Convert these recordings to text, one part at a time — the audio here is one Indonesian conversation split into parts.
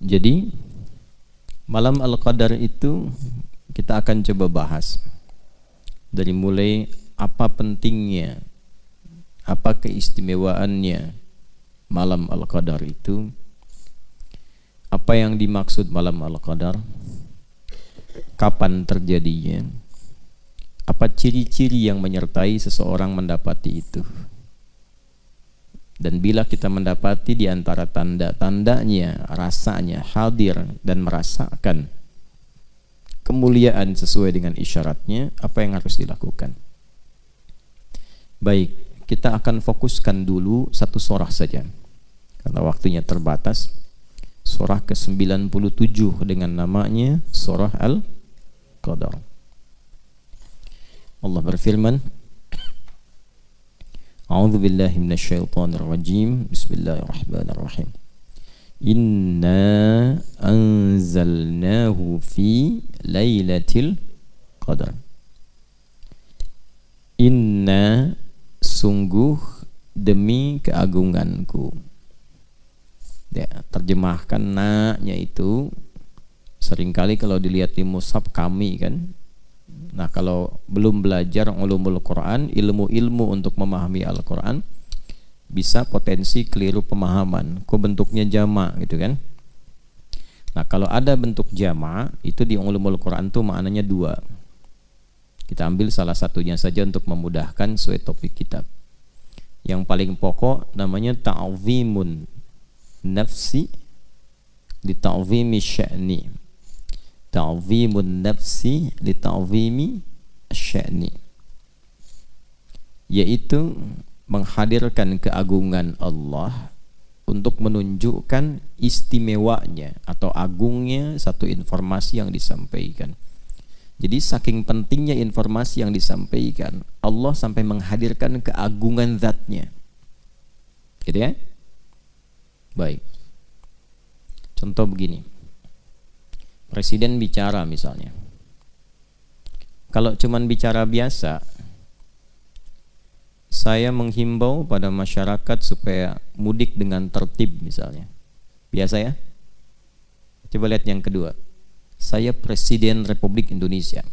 Jadi malam Al-Qadar itu kita akan coba bahas dari mulai apa pentingnya, apa keistimewaannya malam Al-Qadar itu, apa yang dimaksud malam Al-Qadar, kapan terjadinya, apa ciri-ciri yang menyertai seseorang mendapati itu. Dan bila kita mendapati di antara tanda-tandanya, rasanya hadir dan merasakan kemuliaan sesuai dengan isyaratnya, apa yang harus dilakukan? Baik, kita akan fokuskan dulu satu surah saja karena waktunya terbatas. Surah ke-97 dengan namanya Surah Al-Qadar. Allah berfirman, A'udzu billahi minasyaitonir rajim. Bismillahirrahmanirrahim. Inna anzalnahu fi lailatul qadar. Inna, sungguh, demi keagunganku. Ya, terjemahkan na-nya itu seringkali kalau dilihat di mushaf kami kan. Nah, kalau belum belajar ulumul Quran, ilmu-ilmu untuk memahami Al-Quran, bisa potensi keliru pemahaman. Kok bentuknya jama' gitu kan. Nah, kalau ada bentuk jama' itu di ulumul Quran tuh maknanya dua. Kita ambil salah satunya saja untuk memudahkan sesuai topik kita. Yang paling pokok namanya ta'zimun nafsi li ta'zimi sya'ni. Ta'zimun nafsi li ta'zimi sya'ni, yaitu menghadirkan keagungan Allah untuk menunjukkan istimewanya atau agungnya satu informasi yang disampaikan. Jadi saking pentingnya informasi yang disampaikan, Allah sampai menghadirkan keagungan zatnya. Gitu ya? Baik. Contoh begini. Presiden bicara misalnya. Kalau cuman bicara biasa, saya menghimbau pada masyarakat supaya mudik dengan tertib misalnya. Biasa ya? Coba lihat yang kedua. Saya Presiden Republik Indonesia,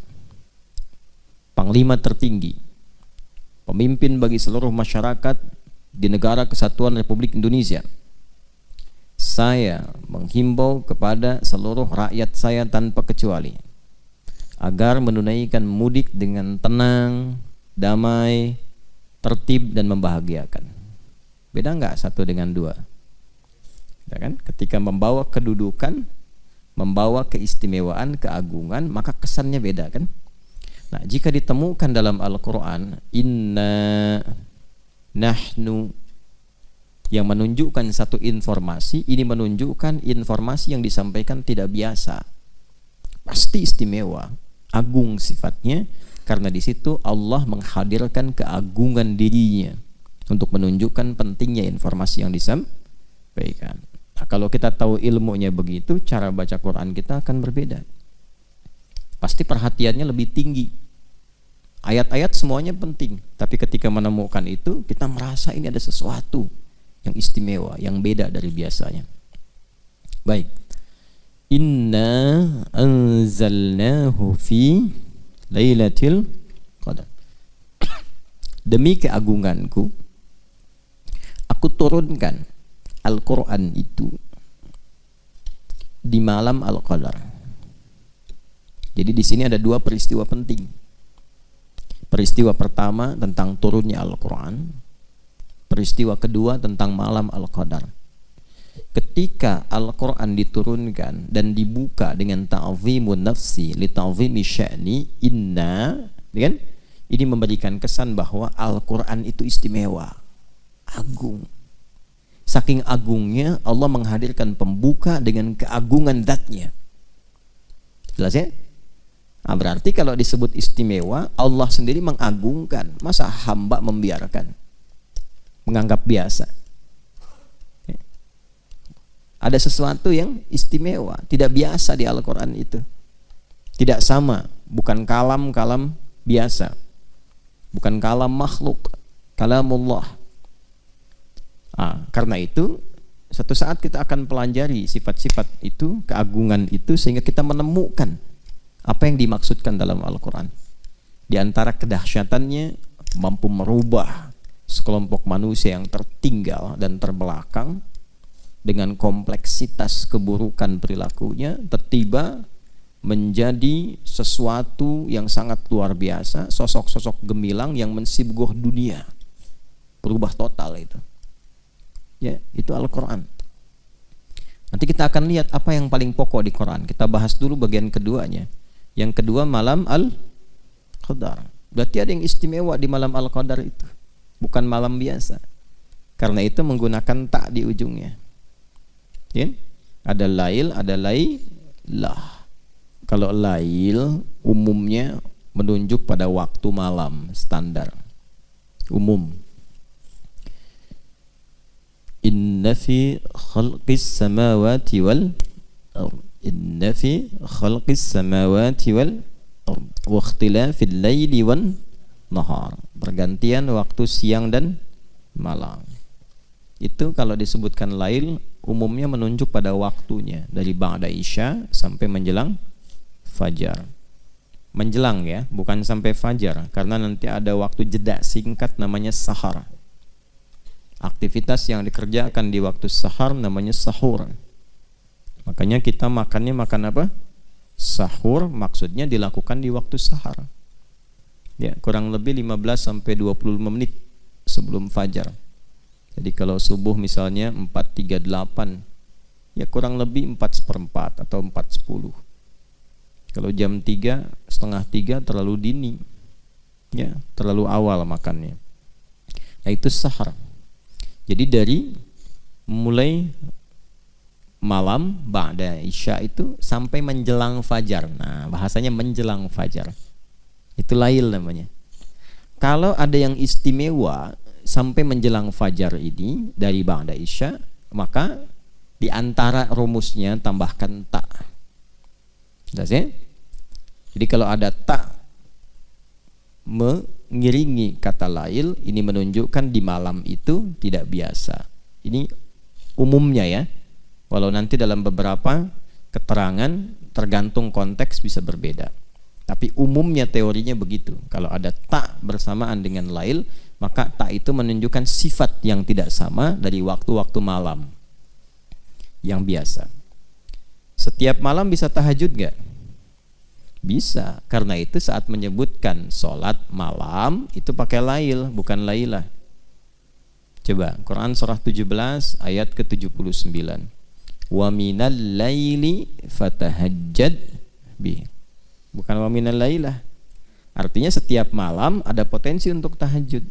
Panglima tertinggi, pemimpin bagi seluruh masyarakat di Negara Kesatuan Republik Indonesia. Saya menghimbau kepada seluruh rakyat saya tanpa kecuali agar menunaikan mudik dengan tenang, damai, tertib dan membahagiakan. Beda nggak satu dengan dua? Ya kan? Ketika membawa kedudukan, membawa keistimewaan, keagungan, maka kesannya beda kan? Nah, jika ditemukan dalam Al-Quran, inna nahnu, yang menunjukkan satu informasi, ini menunjukkan informasi yang disampaikan tidak biasa, pasti istimewa, agung sifatnya, karena di situ Allah menghadirkan keagungan dirinya untuk menunjukkan pentingnya informasi yang disampaikan. Nah, kalau kita tahu ilmunya begitu, cara baca Quran kita akan berbeda. Pasti perhatiannya lebih tinggi. Ayat-ayat semuanya penting, tapi ketika menemukan itu, kita merasa ini ada sesuatu yang istimewa, yang beda dari biasanya. Baik. Inna anzalnahu fi lailatul qadar. Demi keagunganku, aku turunkan Al-Quran itu di malam Al-Qadar. Jadi di sini ada dua peristiwa penting. Peristiwa pertama tentang turunnya Al-Quran. Peristiwa kedua tentang malam Al-Qadar. Ketika Al-Quran diturunkan dan dibuka dengan ta'zimun nafsi li ta'zimi sya'ni, inna, kan? Ini memberikan kesan bahwa Al-Quran itu istimewa, agung. Saking agungnya, Allah menghadirkan pembuka dengan keagungan zatnya. Jelas ya? Nah, berarti kalau disebut istimewa, Allah sendiri mengagungkan. Masa hamba membiarkan, menganggap biasa? Ada sesuatu yang istimewa, tidak biasa di Al-Quran itu. Tidak sama, bukan kalam-kalam biasa, bukan kalam makhluk, kalamullah. Karena itu Satu saat kita akan pelajari sifat-sifat itu, keagungan itu, sehingga kita menemukan apa yang dimaksudkan dalam Al-Quran. Di antara kedahsyatannya, mampu merubah sekelompok manusia yang tertinggal dan terbelakang dengan kompleksitas keburukan perilakunya, tiba-tiba menjadi sesuatu yang sangat luar biasa, sosok-sosok gemilang yang mensibgoh dunia, berubah total itu. Ya, itu Al-Quran. Nanti kita akan lihat apa yang paling pokok di Quran. Kita bahas dulu bagian keduanya. Yang kedua, malam Al-Qadar. Berarti ada yang istimewa di malam Al-Qadar itu, bukan malam biasa. Karena itu menggunakan tak di ujungnya. Ya? Ada lail, ada lailah. Kalau lail umumnya menunjuk pada waktu malam standar umum. Inna fi khalqis samawati wal ard. Inna fi khalqis samawati wal ard wa ikhtilafil laili wan nahar. Pergantian waktu siang dan malam. Itu kalau disebutkan lail umumnya menunjuk pada waktunya dari ba'da isya sampai menjelang fajar. Menjelang ya, bukan sampai fajar, karena nanti ada waktu jeda singkat namanya sahar. Aktivitas yang dikerjakan di waktu sahar namanya sahur. Makanya kita makannya makan apa? Sahur, maksudnya dilakukan di waktu sahar. Ya, kurang lebih 15 sampai 25 menit sebelum fajar. Jadi kalau subuh misalnya 4.38, ya kurang lebih 4:4 atau 4:10. Kalau jam 3, setengah 3 terlalu dini, ya terlalu awal makannya. Nah itu sahar. Jadi dari mulai malam ba'da isya itu sampai menjelang fajar. Nah bahasanya menjelang fajar. Itu lail namanya. Kalau ada yang istimewa sampai menjelang fajar ini dari ba'da isya, maka di antara rumusnya tambahkan ta. Jelas ya? Jadi kalau ada ta mengiringi kata lail, ini menunjukkan di malam itu tidak biasa. Ini umumnya ya. Walau nanti dalam beberapa keterangan tergantung konteks bisa berbeda. Tapi umumnya teorinya begitu. Kalau ada ta bersamaan dengan lail, maka ta itu menunjukkan sifat yang tidak sama dari waktu-waktu malam yang biasa. Setiap malam bisa tahajud gak? Bisa. Karena itu saat menyebutkan sholat malam itu pakai lail, bukan lailah. Coba Quran surah 17 ayat ke-79. Wa minal laili fatahajjad bih. Bukan wa minal lailah. Artinya setiap malam ada potensi untuk tahajud.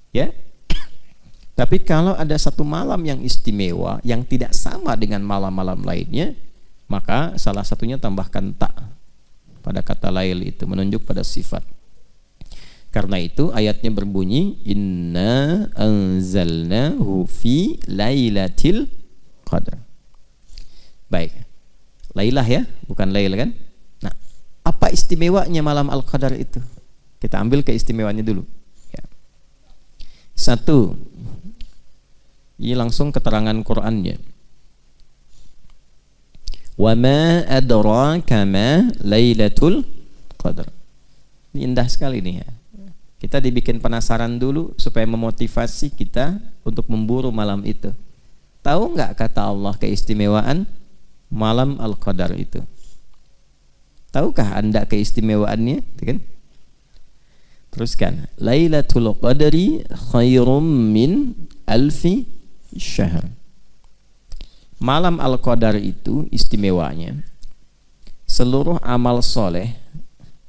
Ya. Tapi kalau ada satu malam yang istimewa yang tidak sama dengan malam-malam lainnya, maka salah satunya tambahkan ta pada kata lail itu menunjuk pada sifat. Karena itu ayatnya berbunyi inna anzalnahu fi lailatul qadar. Baik. Lailah ya, bukan lail kan? Nah, apa istimewanya malam Al-Qadar itu? Kita ambil keistimewaannya dulu. Ya. Satu, ini langsung keterangan Qur'annya. Wa ma adraka ma lailatul qadar. Ini indah sekali nih ya. Kita dibikin penasaran dulu supaya memotivasi kita untuk memburu malam itu. Tahu nggak kata Allah keistimewaan malam Al-Qadar itu? Tahukah Anda keistimewaannya? Kan? Teruskan. Lailatul qadri khairum min alfi syahr. Malam Al-Qadar itu istimewanya seluruh amal soleh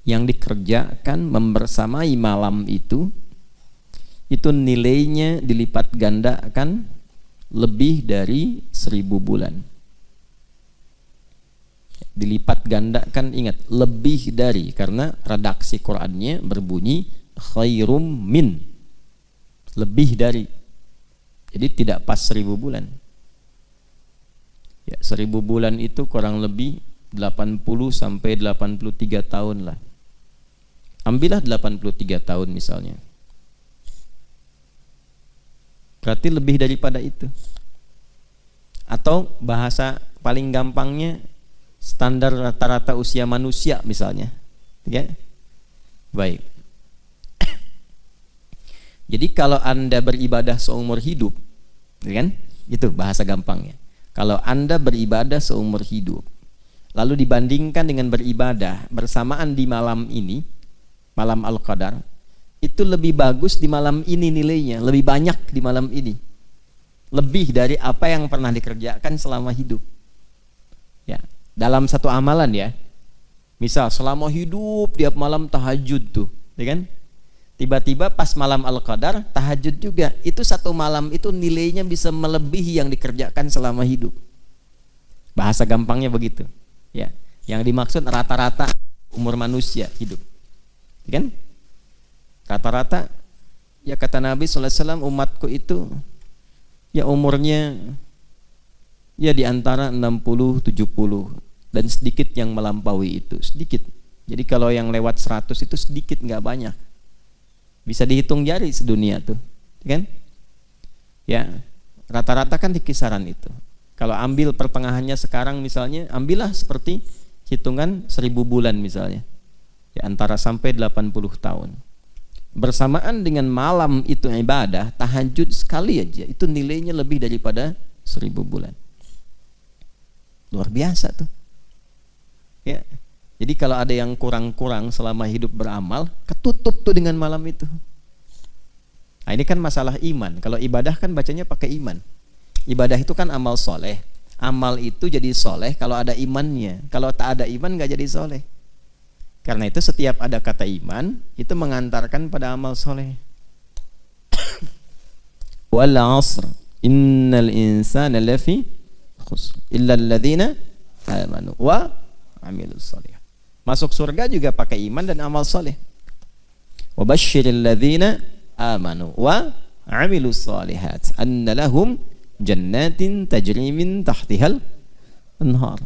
yang dikerjakan membersamai malam itu nilainya dilipat gandakan lebih dari 1000 bulan. Dilipat gandakan, ingat, lebih dari, karena redaksi Qur'annya berbunyi khairum min, lebih dari. Jadi tidak pas 1000 bulan. Ya, 1000 bulan itu kurang lebih 80 sampai 83 tahun lah. Ambillah 83 tahun misalnya. Berarti lebih daripada itu. Atau bahasa paling gampangnya standar rata-rata usia manusia misalnya. Ya. Baik. Jadi kalau Anda beribadah seumur hidup, ya kan? Itu bahasa gampangnya. Kalau Anda beribadah seumur hidup, lalu dibandingkan dengan beribadah bersamaan di malam ini, malam Al-Qadar, itu lebih bagus di malam ini nilainya, lebih banyak di malam ini. Lebih dari apa yang pernah dikerjakan selama hidup. Ya, dalam satu amalan ya. Misal selama hidup tiap malam tahajud tuh, ya kan? Tiba-tiba pas malam Al-Qadar tahajud juga. Itu satu malam itu nilainya bisa melebihi yang dikerjakan selama hidup. Bahasa gampangnya begitu. Ya, yang dimaksud rata-rata umur manusia hidup. Ya kan? Rata-rata ya kata Nabi sallallahu alaihi wasallam umatku itu ya umurnya ya di antara 60 70 dan sedikit yang melampaui itu, sedikit. Jadi kalau yang lewat 100 itu sedikit, nggak banyak. Bisa dihitung jari sedunia tuh, kan? Ya, rata-rata kan di kisaran itu. Kalau ambil pertengahannya sekarang misalnya, ambillah seperti hitungan 1000 bulan misalnya. Ya, antara sampai 80 tahun. Bersamaan dengan malam itu ibadah, tahajud sekali aja itu nilainya lebih daripada 1000 bulan. Luar biasa tuh. Ya. Jadi kalau ada yang kurang-kurang selama hidup beramal, ketutup tuh dengan malam itu. Nah, ini kan masalah iman. Kalau ibadah kan bacanya pakai iman. Ibadah itu kan amal soleh. Amal itu jadi soleh kalau ada imannya. Kalau tak ada iman nggak jadi soleh. Karena itu setiap ada kata iman itu mengantarkan pada amal soleh. Wal 'asr innal insana lafi khusr illa alladziina amanu wa 'amilus shalihat. Masuk surga juga pakai iman dan amal soleh. Wa basyiril ladzina amanu wa 'amilus shalihat anna lahum jannatin tajri min tahtihal anhar.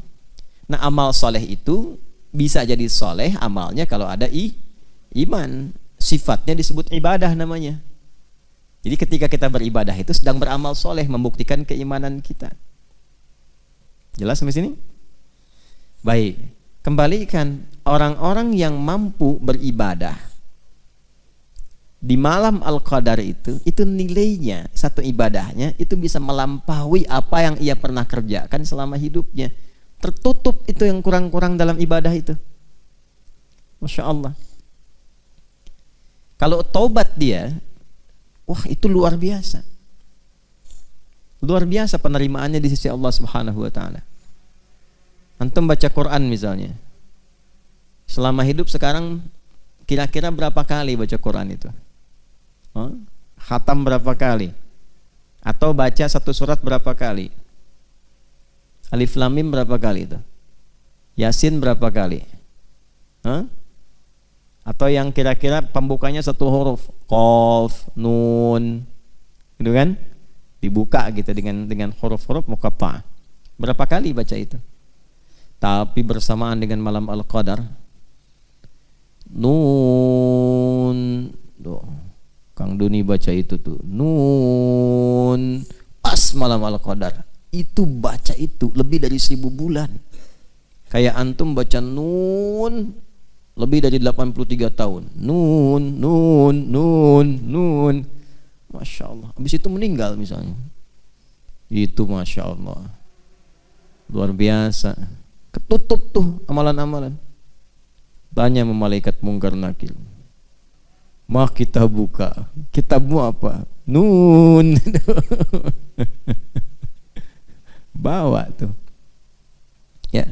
Nah, amal soleh itu bisa jadi soleh amalnya kalau ada iman. Sifatnya disebut ibadah namanya. Jadi ketika kita beribadah itu sedang beramal soleh, membuktikan keimanan kita. Jelas sampai sini? Baik, kembalikan orang-orang yang mampu beribadah di malam Al-Qadar itu nilainya, satu ibadahnya itu bisa melampaui apa yang ia pernah kerjakan selama hidupnya. Tertutup itu yang kurang-kurang dalam ibadah itu. Masya Allah. Kalau taubat dia, wah itu luar biasa. Luar biasa penerimaannya di sisi Allah Subhanahu wa taala. Antum baca Quran misalnya. Selama hidup sekarang kira-kira berapa kali baca Quran itu? Khatam berapa kali? Atau baca satu surat berapa kali? Alif Lam Mim berapa kali itu? Yasin berapa kali? Atau yang kira-kira pembukanya satu huruf, Qaf, Nun, gitu kan? Dibuka gitu dengan huruf-huruf muqatta'ah. Berapa kali baca itu? Tapi bersamaan dengan malam Al-Qadar, Nun, Kang Duni baca itu tuh, Nun, pas malam Al-Qadar. Itu baca itu lebih dari 1000 bulan. Kayak antum baca Nun lebih dari 83 tahun. Nun, Nun, Nun, Nun. Masya Allah. Habis itu meninggal misalnya. Itu Masya Allah. Luar biasa. Ketutup tuh amalan-amalan. Tanya sama malaikat Mungkar Nakir. Mah kita buka. Kitabmu apa? Nun. Bawa tuh. Ya.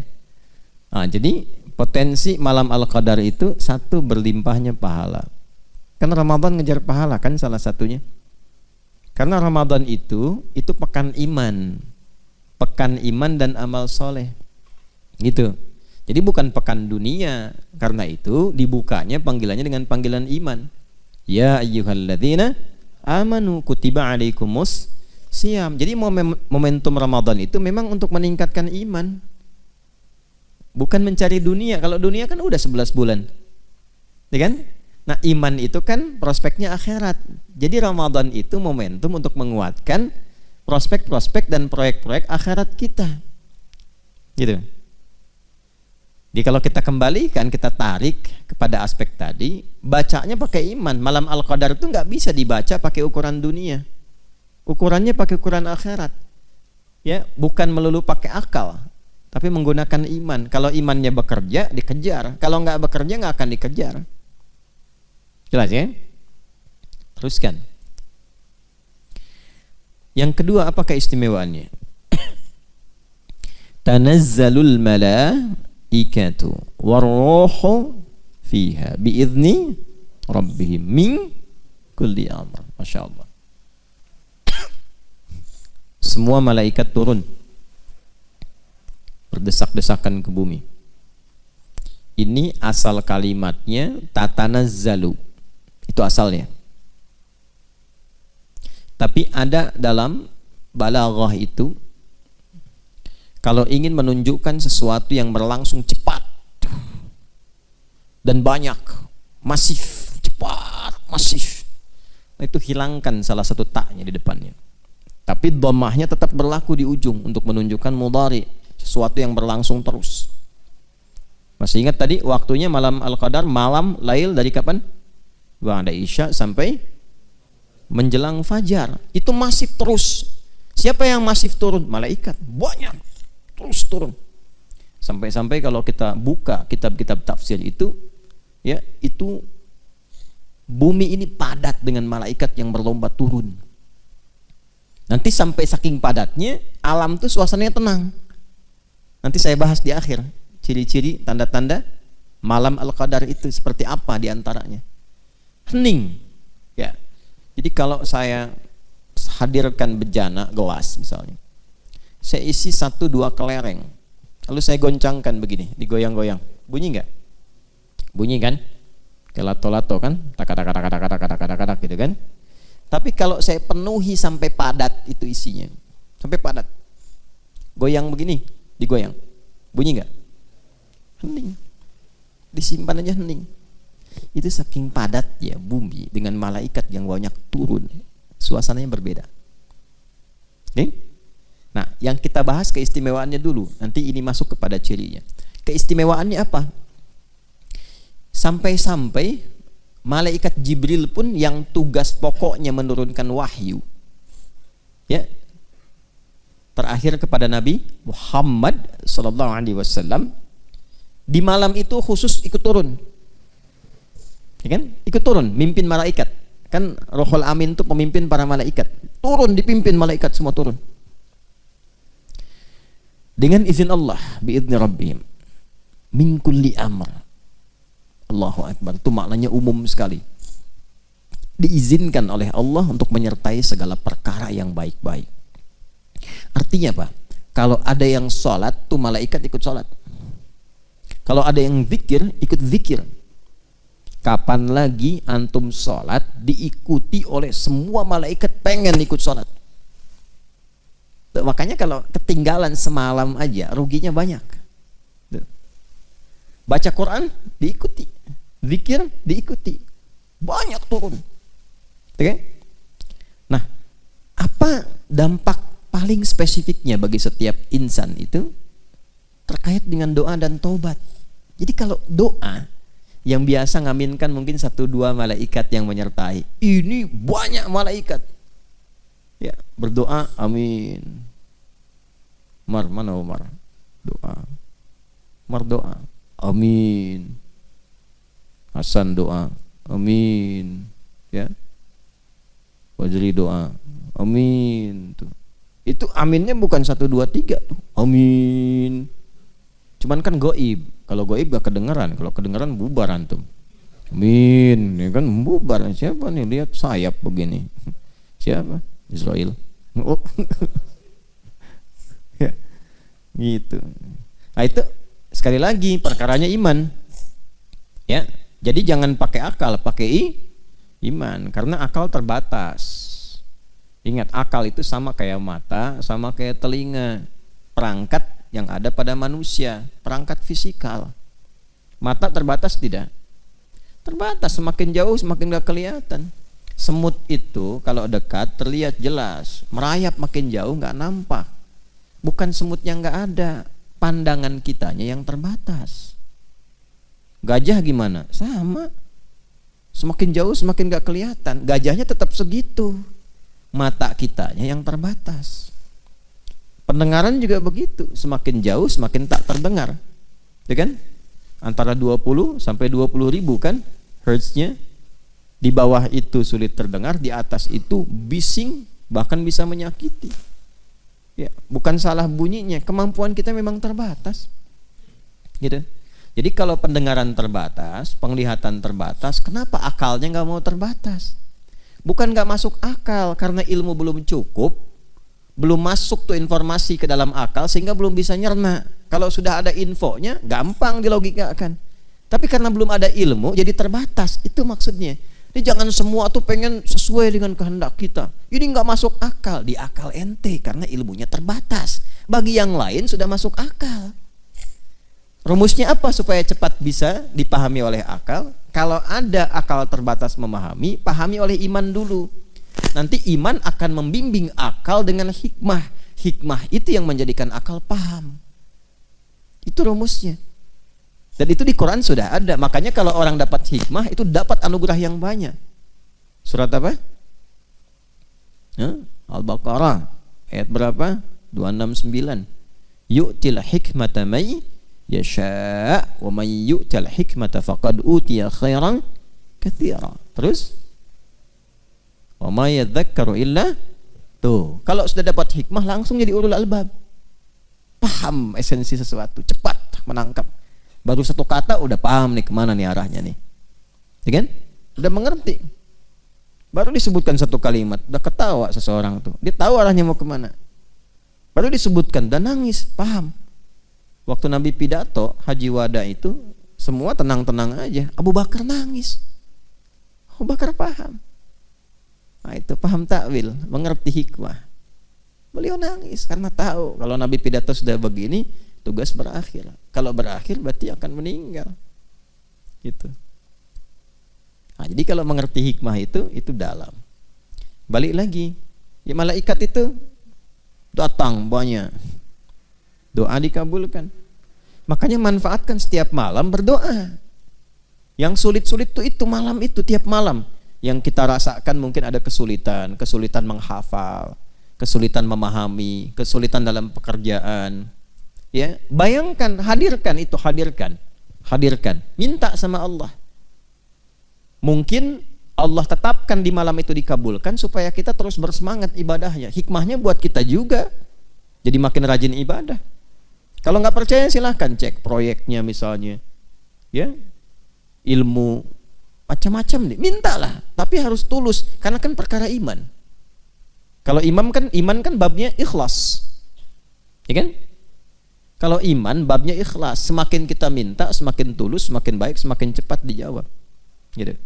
Nah, jadi potensi malam Al-Qadar itu satu, berlimpahnya pahala. Kan Ramadan ngejar pahala kan salah satunya. Karena Ramadan itu pekan iman. Pekan iman dan amal soleh. Gitu. Jadi bukan pekan dunia. Karena itu dibukanya panggilannya dengan panggilan iman. Ya ayyuhalladzina amanu kutiba alaikumus Siam. Jadi momentum Ramadan itu memang untuk meningkatkan iman. Bukan mencari dunia. Kalau dunia kan udah 11 bulan. Ya kan? Nah, iman itu kan prospeknya akhirat. Jadi Ramadan itu momentum untuk menguatkan prospek-prospek dan proyek-proyek akhirat kita. Gitu. Jadi kalau kita kembalikan, kita tarik kepada aspek tadi, bacanya pakai iman. Malam Al-Qadar itu nggak bisa dibaca pakai ukuran dunia. Ukurannya pakai ukuran akhirat. Ya, bukan melulu pakai akal, tapi menggunakan iman. Kalau imannya bekerja, dikejar. Kalau nggak bekerja, nggak akan dikejar. Jelas ya? Teruskan. Yang kedua, apa keistimewaannya? Tanazzalul malaikatu warruhu fiha biizni rabbihim min kulli amr. Masya Allah. Semua malaikat turun berdesak-desakan ke bumi. Ini asal kalimatnya tatanazzalu. Itu asalnya. Tapi ada dalam balaghah itu, kalau ingin menunjukkan sesuatu yang berlangsung cepat dan banyak, masif, cepat, masif, itu hilangkan salah satu taknya di depannya. Tapi dhammahnya tetap berlaku di ujung untuk menunjukkan mudhari, sesuatu yang berlangsung terus. Masih ingat tadi waktunya malam Al-Qadar, malam lail dari kapan? Ba'da Isya sampai menjelang fajar. Itu masif terus. Siapa yang masif turun? Malaikat. Banyak. Terus turun. Sampai-sampai kalau kita buka kitab-kitab tafsir itu, ya, itu bumi ini padat dengan malaikat yang berlomba turun. Nanti sampai saking padatnya, alam itu suasananya tenang. Nanti saya bahas di akhir ciri-ciri, tanda-tanda malam Al-Qadar itu seperti apa diantaranya. Hening, ya. Jadi kalau saya hadirkan bejana gelas misalnya, saya isi 1-2 kelereng, lalu saya goncangkan begini, digoyang-goyang, bunyi nggak? Bunyi kan? Kayak lato-lato kan? Tak gitu kan? Tapi kalau saya penuhi sampai padat itu isinya, sampai padat, goyang begini, digoyang, bunyi nggak? Hening, disimpan aja hening. Itu saking padat ya bumi dengan malaikat yang banyak turun, suasananya berbeda. Oke? Nah, yang kita bahas keistimewaannya dulu. Nanti ini masuk kepada cirinya. Keistimewaannya apa? Sampai-sampai malaikat Jibril pun yang tugas pokoknya menurunkan wahyu, ya, terakhir kepada Nabi Muhammad SAW, di malam itu khusus ikut turun. Ya kan? Ikut turun, mimpin malaikat. Kan Rohul Amin itu pemimpin para malaikat. Turun, dipimpin malaikat semua turun. Dengan izin Allah, biizni rabbihim, min kulli amr. Allahu Akbar. Itu maknanya umum sekali. Diizinkan oleh Allah untuk menyertai segala perkara yang baik-baik. Artinya apa? Kalau ada yang sholat, tuh malaikat ikut sholat. Kalau ada yang zikir, ikut zikir. Kapan lagi antum sholat diikuti oleh semua malaikat pengen ikut sholat? Tuh, makanya kalau ketinggalan semalam aja ruginya banyak. Tuh. Baca Quran diikuti, zikir diikuti, banyak turun. Oke? Nah, apa dampak paling spesifiknya bagi setiap insan itu? Terkait dengan doa dan taubat. Jadi kalau doa yang biasa ngaminkan mungkin 1-2 malaikat yang menyertai, ini banyak malaikat ya berdoa amin. Mana Umar doa, Umar doa amin, Hasan doa amin, ya, Wajri doa amin. Tuh, itu aminnya bukan 1, 2, 3 tuh amin. Cuman kan goib. Kalau goib gak kedengeran. Kalau kedengeran bubar antum. Amin. Ya kan bubar. Siapa nih lihat sayap begini? Siapa? Israel. Oh. Ya. Gitu. Nah itu sekali lagi perkaranya iman. Ya. Jadi jangan pakai akal, pakai iman. Karena akal terbatas. Ingat, akal itu sama kayak mata, sama kayak telinga. Perangkat yang ada pada manusia, perangkat fisikal. Mata terbatas tidak? Terbatas, semakin jauh semakin gak kelihatan. Semut itu kalau dekat terlihat jelas, merayap makin jauh nggak nampak. Bukan semutnya nggak ada, pandangan kitanya yang terbatas. Gajah gimana? Sama. Semakin jauh semakin nggak kelihatan. Gajahnya tetap segitu. Mata kitanya yang terbatas. Pendengaran juga begitu. Semakin jauh semakin tak terdengar. Ya kan? Antara 20 sampai 20 ribu kan hertznya. Di bawah itu sulit terdengar, di atas itu bising, bahkan bisa menyakiti. Ya, bukan salah bunyinya, kemampuan kita memang terbatas. Gitu. Jadi kalau pendengaran terbatas, penglihatan terbatas, kenapa akalnya nggak mau terbatas? Bukan nggak masuk akal karena ilmu belum cukup, belum masuk tuh informasi ke dalam akal sehingga belum bisa nyerna. Kalau sudah ada infonya, gampang dilogikakan. Tapi karena belum ada ilmu, jadi terbatas. Itu maksudnya. Jadi jangan semua tuh pengen sesuai dengan kehendak kita. Ini nggak masuk akal. Di akal ente karena ilmunya terbatas. Bagi yang lain sudah masuk akal. Rumusnya apa supaya cepat bisa dipahami oleh akal? Kalau ada akal terbatas memahami, pahami oleh iman dulu. Nanti iman akan membimbing akal dengan hikmah. Hikmah itu yang menjadikan akal paham. Itu rumusnya. Dan itu di Quran sudah ada. Makanya kalau orang dapat hikmah itu dapat anugerah yang banyak. Surat apa? Al-Baqarah ayat berapa? 269. Yu'til hikmata may yasha' wa may yu'til hikmata faqad utiya khairan katsira. Terus wa may yadhakkaru illa. Tuh, kalau sudah dapat hikmah langsung jadi ulul albab. Paham esensi sesuatu, cepat menangkap. Baru satu kata udah paham nih kemana nih arahnya nih, ya kan? Udah mengerti. Baru disebutkan satu kalimat, udah ketawa seseorang tuh, dia tahu arahnya mau kemana. Baru disebutkan dan nangis, paham. Waktu Nabi pidato Haji Wada itu semua tenang-tenang aja, Abu Bakar nangis. Abu Bakar paham. Nah itu paham takwil, mengerti hikmah. Beliau nangis karena tahu kalau Nabi pidato sudah begini, tugas berakhir. Kalau berakhir berarti akan meninggal. Gitu. Nah, jadi kalau mengerti hikmah itu dalam. Balik lagi, ya malaikat itu datang banyak. Doa dikabulkan. Makanya manfaatkan setiap malam berdoa. Yang sulit-sulit itu malam itu tiap malam. Yang kita rasakan mungkin ada kesulitan menghafal, kesulitan memahami, kesulitan dalam pekerjaan. Ya, bayangkan, hadirkan, minta sama Allah. Mungkin Allah tetapkan di malam itu dikabulkan supaya kita terus bersemangat ibadahnya. Hikmahnya buat kita juga, jadi makin rajin ibadah. Kalau nggak percaya silahkan cek proyeknya misalnya, ya, ilmu macam-macam nih, mintalah, tapi harus tulus karena kan perkara iman. Kalau iman kan babnya ikhlas, ya kan? Kalau iman babnya ikhlas, semakin kita minta semakin tulus, semakin baik, semakin cepat dijawab. Gitu.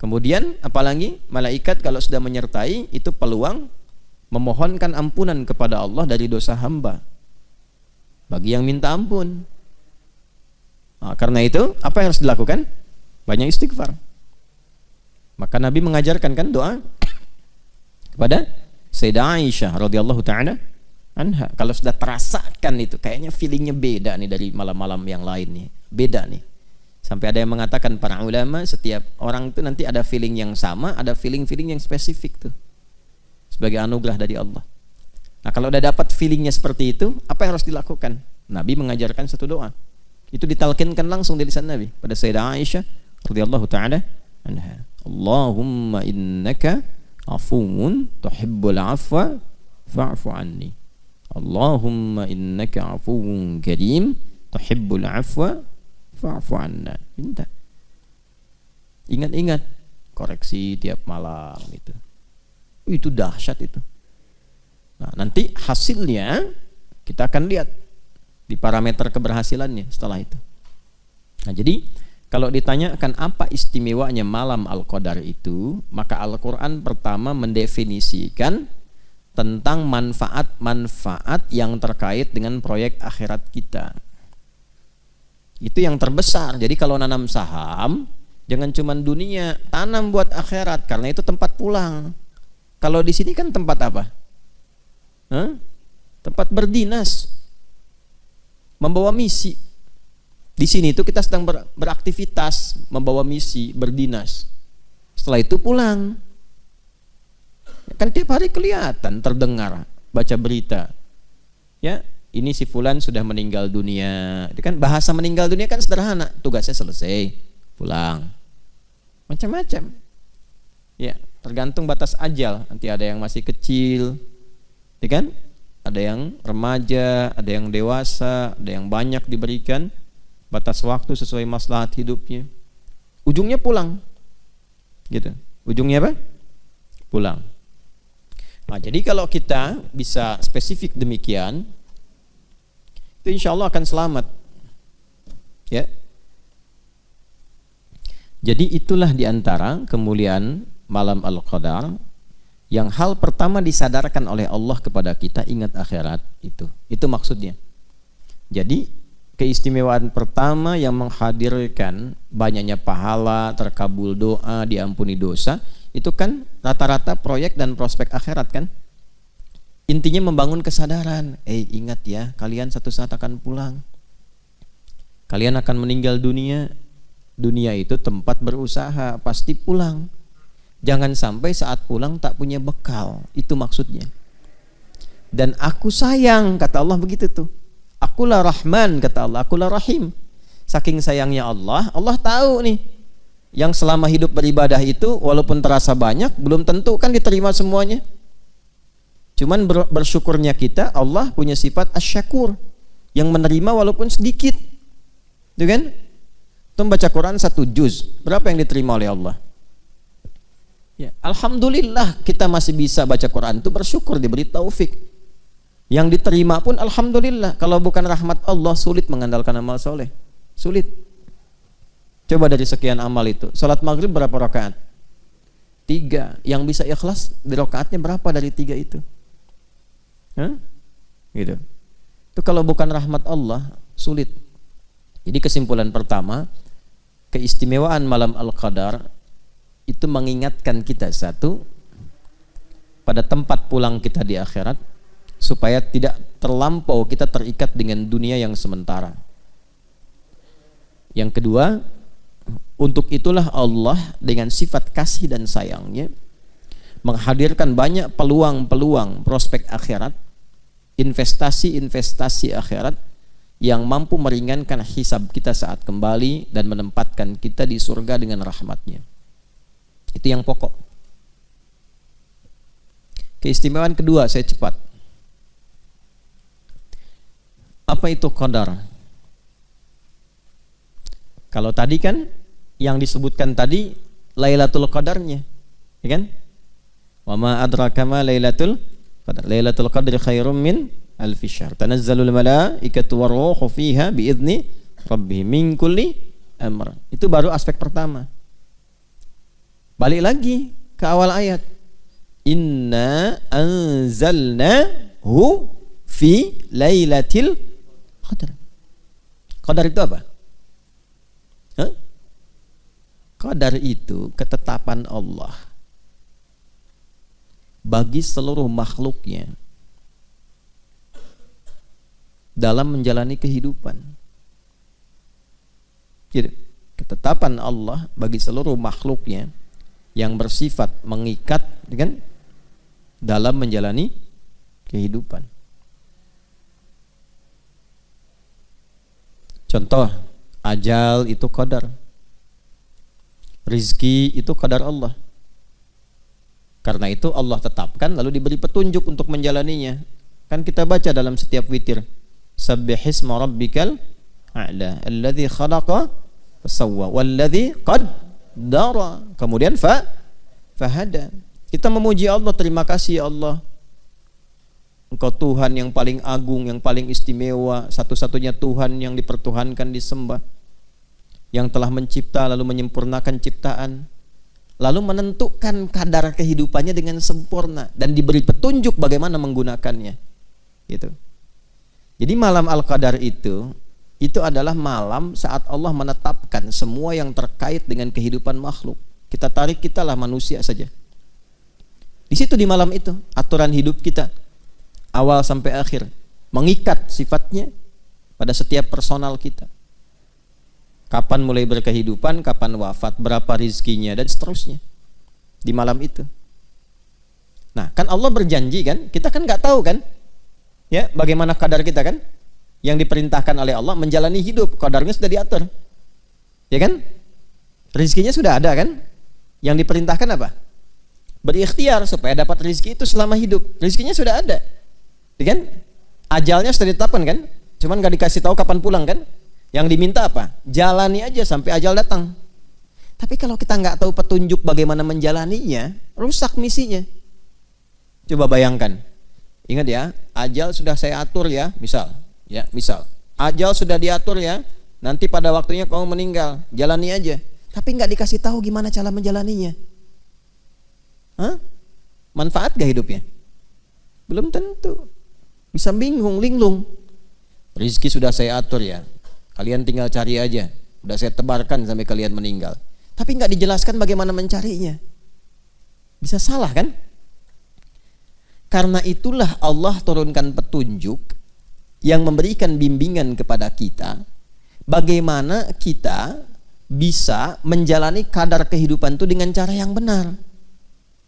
Kemudian apalagi malaikat kalau sudah menyertai itu peluang memohonkan ampunan kepada Allah dari dosa hamba. Bagi yang minta ampun. Nah, karena itu apa yang harus dilakukan? Banyak istighfar. Maka Nabi mengajarkan kan doa kepada Sayyidah Aisyah radhiyallahu taala anha, kalau sudah terasakan itu kayaknya feelingnya beda nih dari malam-malam yang lain nih, beda nih. Sampai ada yang mengatakan para ulama setiap orang itu nanti ada feeling yang sama, ada feeling-feeling yang spesifik tuh sebagai anugerah dari Allah. Nah kalau udah dapat feelingnya seperti itu, apa yang harus dilakukan? Nabi mengajarkan satu doa, itu ditalkinkan langsung dari lisan Nabi pada Sayyidah Aisyah radhiyallahu taala anha. Allahumma innaka afuwun tuhibbul afwa fa'fu anni. Allahumma innaka afuwun karim tuhibbul afwa fa'fu anna. Minta. Ingat-ingat, koreksi tiap malam itu. Itu dahsyat itu. Nah, nanti hasilnya kita akan lihat di parameter keberhasilannya setelah itu. Nah, jadi kalau ditanyakan apa istimewanya malam Al-Qadar itu, maka Al-Qur'an pertama mendefinisikan tentang manfaat-manfaat yang terkait dengan proyek akhirat kita. Itu yang terbesar. Jadi kalau nanam saham Jangan cuma dunia, tanam buat akhirat, karena itu tempat pulang. Kalau di sini kan tempat apa? Tempat berdinas, membawa misi. Di sini itu kita sedang beraktivitas, membawa misi, berdinas. Setelah itu pulang. Kan tiap hari kelihatan, terdengar, baca berita. Ya, ini si fulan sudah meninggal dunia. Itu kan bahasa meninggal dunia kan sederhana, tugasnya selesai, pulang. Macam-macam. Ya, tergantung batas ajal. Nanti ada yang masih kecil, ya kan? Ada yang remaja, ada yang dewasa, ada yang banyak diberikan batas waktu sesuai maslahat hidupnya. Ujungnya pulang. Gitu. Ujungnya apa? Pulang. Nah, jadi kalau kita bisa spesifik demikian, itu insya Allah akan selamat. Ya. Jadi itulah diantara kemuliaan malam Al-Qadar, yang hal pertama disadarkan oleh Allah kepada kita, ingat akhirat itu. Itu maksudnya. Jadi keistimewaan pertama yang menghadirkan banyaknya pahala, terkabul doa, diampuni dosa, itu kan rata-rata proyek dan prospek akhirat kan. Intinya membangun kesadaran. Ingat ya, kalian satu saat akan pulang. Kalian akan meninggal dunia. Dunia itu tempat berusaha, pasti pulang. Jangan sampai saat pulang tak punya bekal. Itu maksudnya. Dan aku sayang, kata Allah begitu tuh. Akulah Rahman, kata Allah, akulah Rahim. Saking sayangnya Allah, Allah tahu nih, yang selama hidup beribadah itu walaupun terasa banyak, belum tentu kan diterima semuanya. Cuman bersyukurnya kita, Allah punya sifat asyakur, yang menerima walaupun sedikit. Itu kan? Itu baca Quran 1 juz, berapa yang diterima oleh Allah? Ya, alhamdulillah kita masih bisa baca Quran, itu bersyukur diberi taufik. Yang diterima pun alhamdulillah. Kalau bukan rahmat Allah, sulit mengandalkan amal soleh. Sulit. Coba dari sekian amal itu, salat maghrib berapa rakaat? 3. Yang bisa ikhlas di rakaatnya berapa dari 3 itu? Gitu. Itu kalau bukan rahmat Allah, sulit. Jadi kesimpulan pertama, keistimewaan malam Al-Qadar itu mengingatkan kita, satu, pada tempat pulang kita di akhirat, supaya tidak terlampau kita terikat dengan dunia yang sementara. Yang kedua, untuk itulah Allah dengan sifat kasih dan sayangnya menghadirkan banyak peluang-peluang prospek akhirat, investasi-investasi akhirat yang mampu meringankan hisab kita saat kembali dan menempatkan kita di surga dengan rahmatnya. Itu yang pokok. Keistimewaan kedua, saya cepat. Apa itu qadar? Kalau tadi kan yang disebutkan tadi Lailatul Qadarnya, ya kan? Wa ma adraka ma Lailatul Qadar. Lailatul Qadri khairum min alfi syahr. Tanazzalul malaikatu waruhu fiha biizni rabbihim min kulli amr. Itu baru aspek pertama. Balik lagi ke awal ayat. Inna anzalnahu fi lailatil qadar. Qadar itu apa? Qadar itu ketetapan Allah bagi seluruh makhluknya dalam menjalani kehidupan. Jadi, ketetapan Allah bagi seluruh makhluknya yang bersifat mengikat, kan, dalam menjalani kehidupan. Contoh, ajal itu qadar. Rizki itu qadar Allah. Karena itu Allah tetapkan lalu diberi petunjuk untuk menjalaninya. Kan kita baca dalam setiap witir, Sabbihisma rabbikal a'la alladzi khalaqa fasawwa walladzi qaddara. Kemudian fahada. Kita memuji Allah, terima kasih ya Allah. Engkau Tuhan yang paling agung, yang paling istimewa, satu-satunya Tuhan yang dipertuhankan, disembah, yang telah mencipta lalu menyempurnakan ciptaan, lalu menentukan kadar kehidupannya dengan sempurna dan diberi petunjuk bagaimana menggunakannya. Gitu. Jadi malam Al-Qadar itu adalah malam saat Allah menetapkan menciptakan semua yang terkait dengan kehidupan makhluk. Kita tarik, kitalah manusia saja. Di situ di malam itu aturan hidup kita awal sampai akhir mengikat sifatnya pada setiap personal kita. Kapan mulai berkehidupan, kapan wafat, berapa rizkinya, dan seterusnya di malam itu. Nah, kan Allah berjanji kan, kita kan nggak tahu kan, ya bagaimana kadar kita kan, yang diperintahkan oleh Allah menjalani hidup, kadarnya sudah diatur, ya kan, rizkinya sudah ada kan, yang diperintahkan apa? Berikhtiar supaya dapat rizki itu selama hidup, rizkinya sudah ada, ya kan, ajalnya sudah ditetapkan kan, cuman nggak dikasih tahu kapan pulang kan, yang diminta apa? Jalani aja sampai ajal datang. Tapi kalau kita nggak tahu petunjuk bagaimana menjalaninya, rusak misinya. Coba bayangkan, ingat ya, ajal sudah saya atur ya, misal, ajal sudah diatur ya, nanti pada waktunya kamu meninggal, jalani aja. Tapi nggak dikasih tahu gimana cara menjalaninya. Hah? Manfaat gak hidupnya? Belum tentu. Bisa bingung, linglung. Rizki sudah saya atur ya, kalian tinggal cari aja, udah saya tebarkan sampai kalian meninggal. Tapi nggak dijelaskan bagaimana mencarinya. Bisa salah kan? Karena itulah Allah turunkan petunjuk yang memberikan bimbingan kepada kita bagaimana kita bisa menjalani kadar kehidupan itu dengan cara yang benar.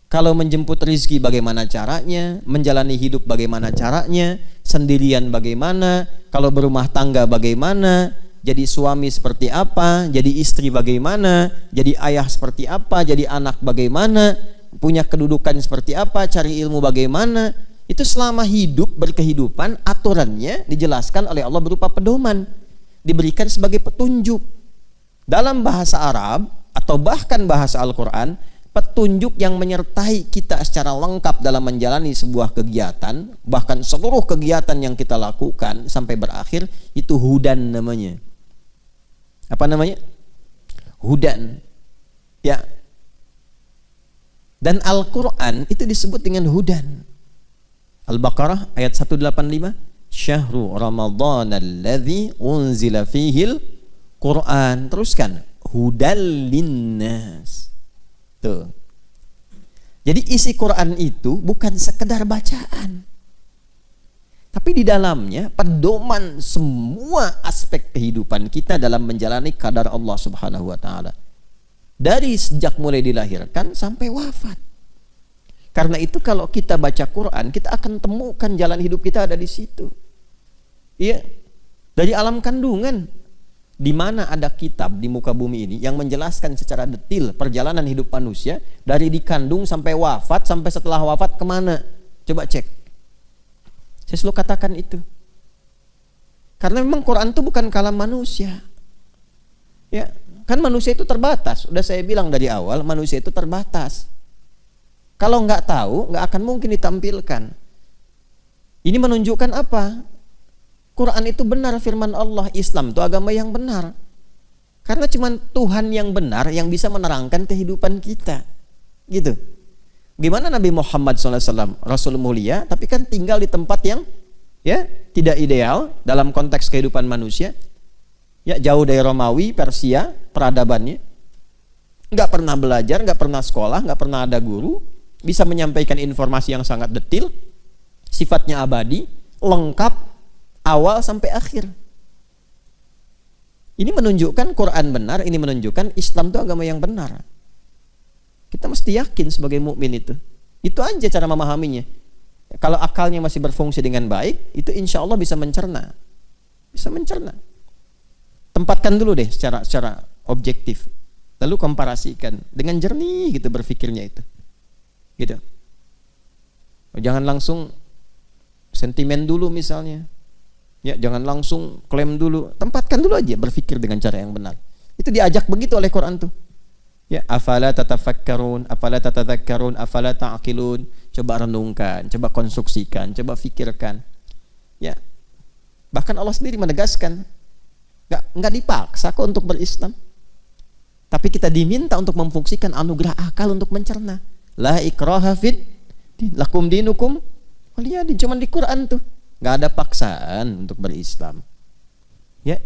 Kalau menjemput rizki bagaimana caranya, menjalani hidup bagaimana caranya, sendirian bagaimana, kalau berumah tangga bagaimana, jadi suami seperti apa, jadi istri bagaimana, jadi ayah seperti apa, jadi anak bagaimana, punya kedudukan seperti apa, cari ilmu bagaimana. Itu selama hidup berkehidupan, aturannya dijelaskan oleh Allah berupa pedoman, diberikan sebagai petunjuk. Dalam bahasa Arab atau bahkan bahasa Al-Quran, petunjuk yang menyertai kita secara lengkap dalam menjalani sebuah kegiatan, bahkan seluruh kegiatan yang kita lakukan sampai berakhir, itu hudan namanya. Apa namanya? Hudan. Ya. Dan Al-Quran itu disebut dengan hudan. Al-Baqarah ayat 185, Syahru Ramadhan alladzi unzila fihil Quran. Teruskan, hudal linnas. Tuh. Jadi isi Quran itu bukan sekedar bacaan, tapi di dalamnya pedoman semua aspek kehidupan kita dalam menjalani qadar Allah Subhanahu wa taala. Dari sejak mulai dilahirkan sampai wafat. Karena itu kalau kita baca Quran, kita akan temukan jalan hidup kita ada di situ. Iya. Dari alam kandungan, di mana ada kitab di muka bumi ini yang menjelaskan secara detail perjalanan hidup manusia dari dikandung sampai wafat, sampai setelah wafat kemana? Coba cek. Saya selalu katakan itu. Karena memang Quran itu bukan kalam manusia. Ya, kan manusia itu terbatas. Udah saya bilang dari awal, manusia itu terbatas. Kalau nggak tahu, nggak akan mungkin ditampilkan. Ini menunjukkan apa? Quran itu benar firman Allah, Islam itu agama yang benar. Karena cuma Tuhan yang benar yang bisa menerangkan kehidupan kita. Gitu. Gimana Nabi Muhammad SAW, Rasul mulia, tapi kan tinggal di tempat yang ya tidak ideal dalam konteks kehidupan manusia. Ya, jauh dari Romawi, Persia, peradabannya. Nggak pernah belajar, nggak pernah sekolah, nggak pernah ada guru. Bisa menyampaikan informasi yang sangat detail, sifatnya abadi, lengkap, awal sampai akhir. Ini menunjukkan Quran benar, ini menunjukkan Islam itu agama yang benar. Kita mesti yakin sebagai mukmin itu. Itu aja cara memahaminya. Kalau akalnya masih berfungsi dengan baik, itu insya Allah bisa mencerna. Bisa mencerna. Tempatkan dulu deh secara objektif. Lalu komparasikan dengan jernih gitu berpikirnya itu. Gitu. Jangan langsung sentimen dulu misalnya. Ya, jangan langsung klaim dulu. Tempatkan dulu aja berpikir dengan cara yang benar. Itu diajak begitu oleh Quran tuh. Ya, afala tatafakkarun, afala tatadzakkarun, afala ta'qilun. Coba renungkan, coba konstruksikan, coba fikirkan. Ya. Bahkan Allah sendiri menegaskan, enggak dipaksa kok untuk berislam. Tapi kita diminta untuk memfungsikan anugerah akal untuk mencerna. La ikraha fid din, lakum dinukum waliyadin. Cuman di Quran tuh nggak ada paksaan untuk berislam. Ya.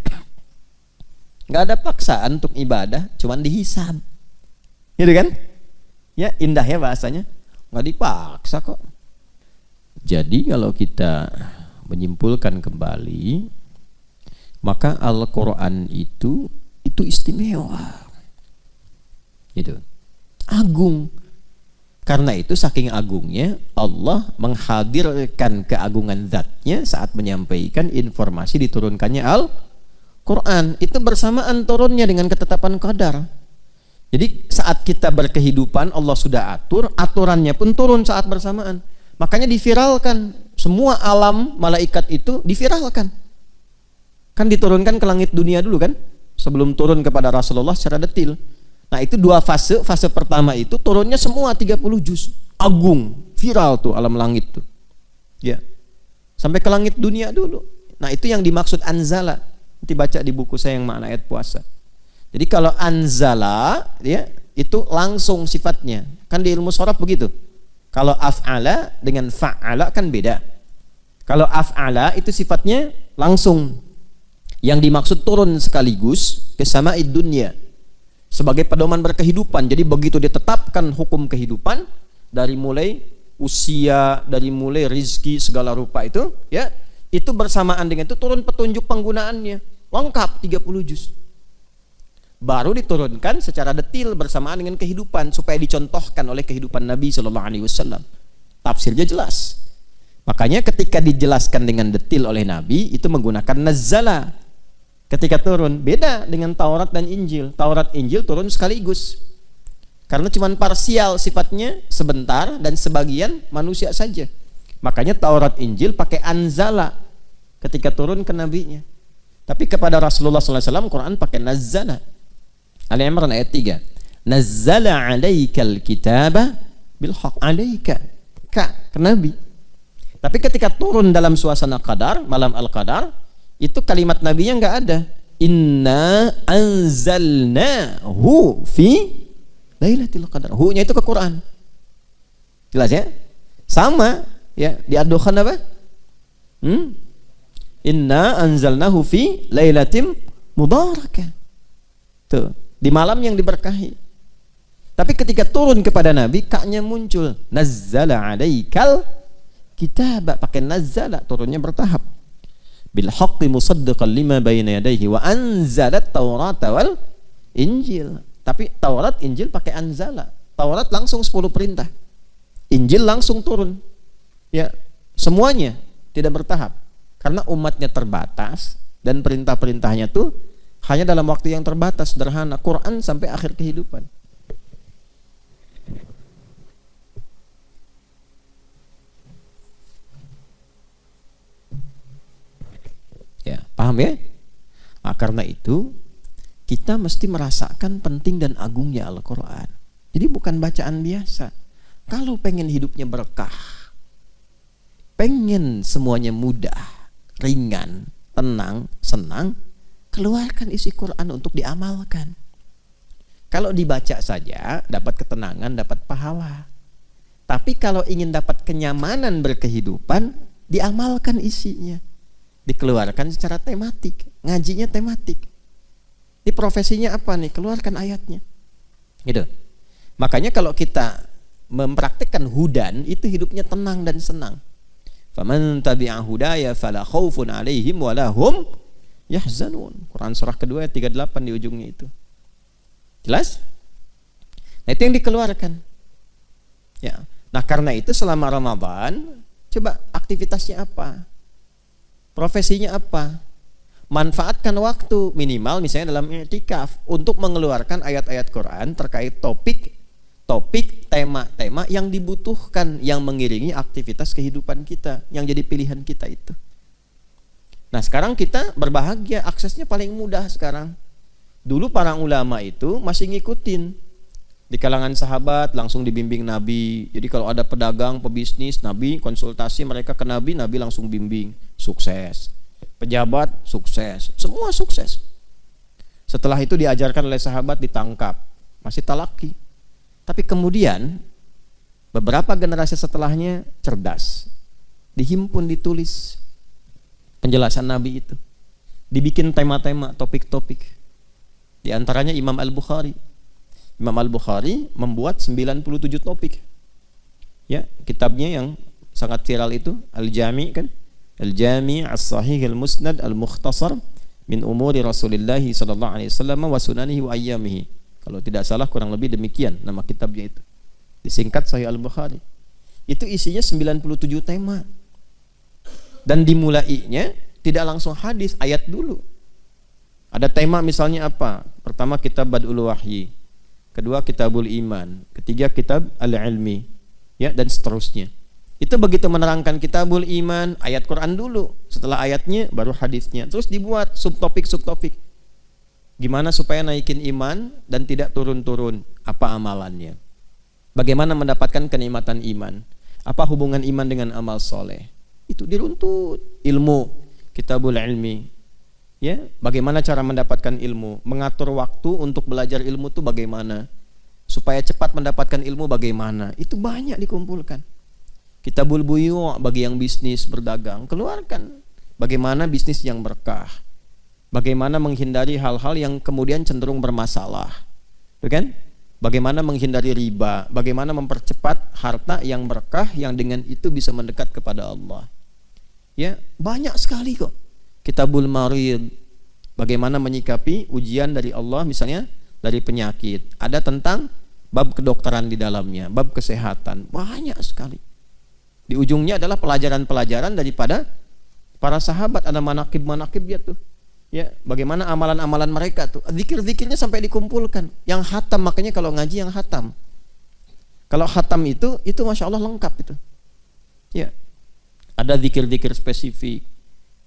Nggak ada paksaan untuk ibadah, cuman dihisab. Gitu kan? Ya, indah ya bahasanya. Nggak dipaksa kok. Jadi kalau kita menyimpulkan kembali, maka Al-Quran itu istimewa. Gitu. Agung. Karena itu saking agungnya Allah menghadirkan keagungan zatnya saat menyampaikan informasi diturunkannya Al-Quran. Itu bersamaan turunnya dengan ketetapan qadar. Jadi saat kita berkehidupan Allah sudah atur, aturannya pun turun saat bersamaan. Makanya diviralkan. Semua alam malaikat itu diviralkan. Kan diturunkan ke langit dunia dulu kan? Sebelum turun kepada Rasulullah secara detil. Nah itu dua fase. Fase pertama itu turunnya semua 30 juz. Agung, viral tuh alam langit tuh. Ya. Sampai ke langit dunia dulu. Nah itu yang dimaksud anzala. Nanti baca di buku saya yang makna ayat puasa. Jadi kalau anzala ya itu langsung sifatnya. Kan di ilmu sharaf begitu. Kalau af'ala dengan fa'ala kan beda. Kalau af'ala itu sifatnya langsung. Yang dimaksud turun sekaligus ke sama'id dunya sebagai pedoman berkehidupan. Jadi begitu ditetapkan hukum kehidupan dari mulai usia, dari mulai rizki segala rupa itu, ya, itu bersamaan dengan itu turun petunjuk penggunaannya lengkap 30 juz. Baru diturunkan secara detil bersamaan dengan kehidupan supaya dicontohkan oleh kehidupan Nabi Shallallahu Alaihi Wasallam. Tafsirnya jelas. Makanya ketika dijelaskan dengan detil oleh Nabi itu menggunakan nazzala. Ketika turun beda dengan Taurat dan Injil. Taurat Injil turun sekaligus karena cuma parsial sifatnya, sebentar dan sebagian manusia saja. Makanya Taurat Injil pakai anzala ketika turun ke nabinya. Tapi kepada Rasulullah SAW Quran pakai nazzala. Ali Imran ayat 3. Nazzala alaikal kitaba bil haq, alaika ke nabi. Tapi ketika turun dalam suasana qadar, malam al-qadar, itu kalimat nabinya nggak ada. Inna anzalnahu fi lailatul qadar. Hu-nya itu ke Quran. Jelas ya? Sama ya, di ad-dukhan apa? Inna anzalnahu fi lailatin mubarakah. Tuh, di malam yang diberkahi. Tapi ketika turun kepada Nabi, kaknya muncul. Nazzala alaikal kitab, pakai nazzala, turunnya bertahap. Bil haqqi musaddiqan lima bayna yadayhi wa anzalat Taurata wal Injil. Tapi Taurat Injil pakai anzala. Taurat langsung 10 perintah. Injil langsung turun. Ya, semuanya tidak bertahap. Karena umatnya terbatas dan perintah-perintahnya tuh hanya dalam waktu yang terbatas, sederhana. Quran sampai akhir kehidupan. Ya, paham ya? Nah, karena itu kita mesti merasakan penting dan agungnya Al-Quran. Jadi bukan bacaan biasa. Kalau pengen hidupnya berkah, pengen semuanya mudah, ringan, tenang, senang, keluarkan isi Quran untuk diamalkan. Kalau dibaca saja dapat ketenangan, dapat pahala. Tapi kalau ingin dapat kenyamanan berkehidupan, diamalkan isinya. Dikeluarkan secara tematik, ngajinya tematik. Ini profesinya apa nih? Keluarkan ayatnya. Gitu. Makanya kalau kita mempraktikkan hudan, itu hidupnya tenang dan senang. Faman tabi'a hudaya fala khaufun 'alaihim wa lahum yahzanun. Quran surah kedua ayat 38 di ujungnya itu. Jelas? Nah, itu yang dikeluarkan. Ya. Nah, karena itu selama Ramadan, coba aktivitasnya apa? Profesinya apa? Manfaatkan waktu minimal misalnya dalam i'tikaf untuk mengeluarkan ayat-ayat Quran terkait topik, tema-tema yang dibutuhkan, yang mengiringi aktivitas kehidupan kita, yang jadi pilihan kita itu. Nah, sekarang kita berbahagia, aksesnya paling mudah sekarang. Dulu para ulama itu masih ngikutin. Di kalangan sahabat langsung dibimbing Nabi. Jadi kalau ada pedagang, pebisnis, Nabi konsultasi mereka ke Nabi, Nabi langsung bimbing. Sukses. Pejabat sukses. Semua sukses. Setelah itu diajarkan oleh sahabat, ditangkap. Masih talaki. Tapi kemudian beberapa generasi setelahnya cerdas. Dihimpun, ditulis penjelasan Nabi itu. Dibikin tema-tema, topik-topik. Di antaranya Imam Al-Bukhari. Imam Al-Bukhari membuat 97 topik. Ya, kitabnya yang sangat viral itu Al-Jami' kan? Al-Jami' As-Sahih Al-Musnad Al-Mukhtasar min umuri Rasulillah sallallahu alaihi wasallam wa sunanihi wa ayyamihi. Kalau tidak salah kurang lebih demikian nama kitabnya itu. Disingkat Sahih Al-Bukhari. Itu isinya 97 tema. Dan dimulainya tidak langsung hadis, ayat dulu. Ada tema misalnya apa? Pertama kitab Bad'ul Wahyi, kedua kitabul iman, ketiga kitab al-ilmi, ya, dan seterusnya. Itu begitu menerangkan kitabul iman, ayat Quran dulu, setelah ayatnya baru hadisnya. Terus dibuat subtopik-subtopik. Gimana supaya naikin iman dan tidak turun-turun? Apa amalannya? Bagaimana mendapatkan kenikmatan iman? Apa hubungan iman dengan amal soleh? Itu diruntut. Ilmu, kitabul ilmi, ya, bagaimana cara mendapatkan ilmu, mengatur waktu untuk belajar ilmu itu bagaimana, supaya cepat mendapatkan ilmu bagaimana, itu banyak dikumpulkan. Kitabul buyu' bagi yang bisnis berdagang, keluarkan bagaimana bisnis yang berkah, bagaimana menghindari hal-hal yang kemudian cenderung bermasalah, itu kan? Bagaimana menghindari riba, bagaimana mempercepat harta yang berkah yang dengan itu bisa mendekat kepada Allah. Ya, banyak sekali kok. Kitabul Marid, bagaimana menyikapi ujian dari Allah, misalnya dari penyakit. Ada tentang bab kedokteran di dalamnya, bab kesehatan, banyak sekali. Di ujungnya adalah pelajaran-pelajaran daripada para sahabat, ada manaqib-manaqib dia tuh. Ya, bagaimana amalan-amalan mereka tuh. Zikir-zikirnya sampai dikumpulkan. Yang khatam, makanya kalau ngaji yang khatam. Kalau khatam itu Masya Allah lengkap itu. Ya. Ada zikir-zikir spesifik.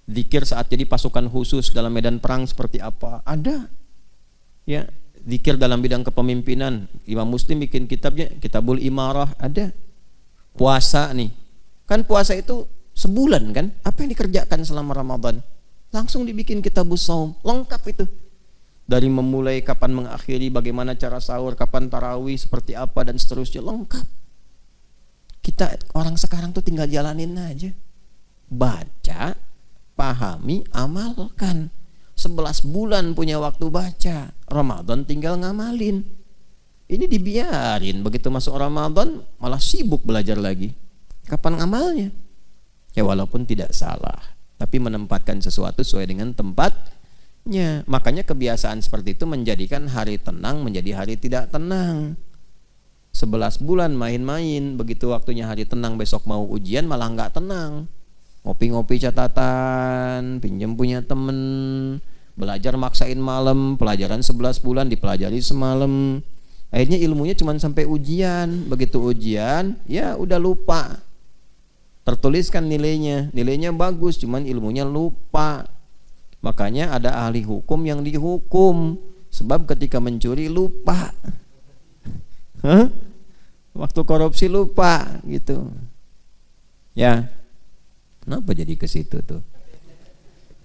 Zikir saat jadi pasukan khusus dalam medan perang seperti apa, ada. Ya, zikir dalam bidang kepemimpinan, Imam Muslim bikin kitabnya Kitabul Imarah, ada. Puasa nih, kan puasa itu sebulan kan, apa yang dikerjakan selama Ramadan, langsung dibikin Kitabus Shaum, lengkap itu. Dari memulai kapan mengakhiri, bagaimana cara sahur, kapan tarawih, seperti apa dan seterusnya, lengkap. Kita orang sekarang tuh tinggal jalanin aja, baca, pahami, amalkan. 11 bulan punya waktu baca, Ramadan tinggal ngamalin. Ini dibiarin, begitu masuk Ramadan malah sibuk belajar lagi. Kapan ngamalnya? Ya walaupun tidak salah, tapi menempatkan sesuatu sesuai dengan tempatnya. Makanya kebiasaan seperti itu menjadikan hari tenang menjadi hari tidak tenang. 11 bulan main-main, begitu waktunya hari tenang, besok mau ujian malah nggak tenang. Ngopi-ngopi catatan, pinjam punya temen, belajar maksain malam, pelajaran 11 bulan dipelajari semalam. Akhirnya ilmunya cuma sampai ujian. Begitu ujian, ya udah lupa. Tertuliskan nilainya bagus, cuman ilmunya lupa. Makanya ada ahli hukum yang dihukum, sebab ketika mencuri lupa. Waktu korupsi lupa gitu. Ya. Kenapa jadi ke situ tuh?